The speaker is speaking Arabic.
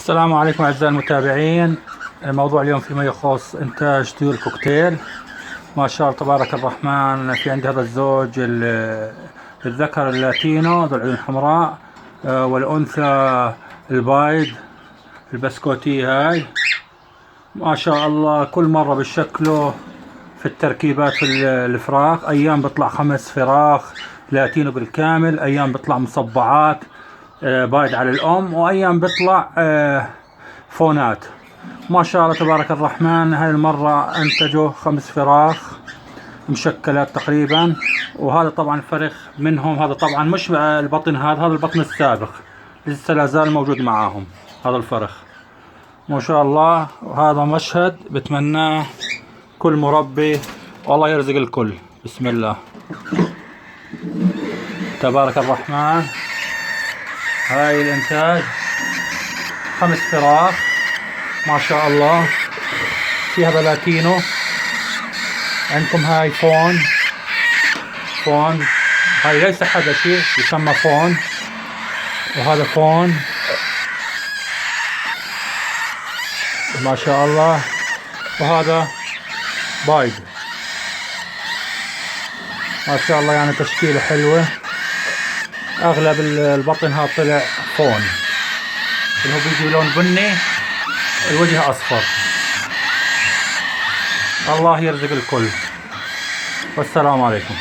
السلام عليكم أعزائي المتابعين. الموضوع اليوم فيما يخص إنتاج طيور كوكتيل. ما شاء الله تبارك الرحمن. في عندي هذا الزوج الذكر اللاتينو ذو العيون الحمراء، والأنثى البايض البسكوتي. هاي ما شاء الله كل مرة بشكله في التركيبات في الفراخ. أيام بيطلع 5 فراخ لاتينو بالكامل، أيام بيطلع مصبعات بايد على الأم، وأيام بيطلع فونات. ما شاء الله تبارك الرحمن. هاي المرة أنتجوا 5 فراخ مشكلات تقريبا، وهذا طبعا فرخ منهم. هذا طبعا مش البطن، هذا البطن السابق لسه لازال موجود معاهم هذا الفرخ. ما شاء الله. وهذا مشهد بتمناه كل مربي، والله يرزق الكل. بسم الله تبارك الرحمن. هاي الانتاج 5 فراخ ما شاء الله. في هذا لاتينو عندكم، هاي فون. هاي ليس حبشي، يسمى فون، وهذا فون ما شاء الله. وهذا بايد ما شاء الله، يعني تشكيله حلوة. اغلب البطن هذا طلع فون، اللي هو بيجي لون بني، الوجه اصفر. الله يرزق الكل، والسلام عليكم.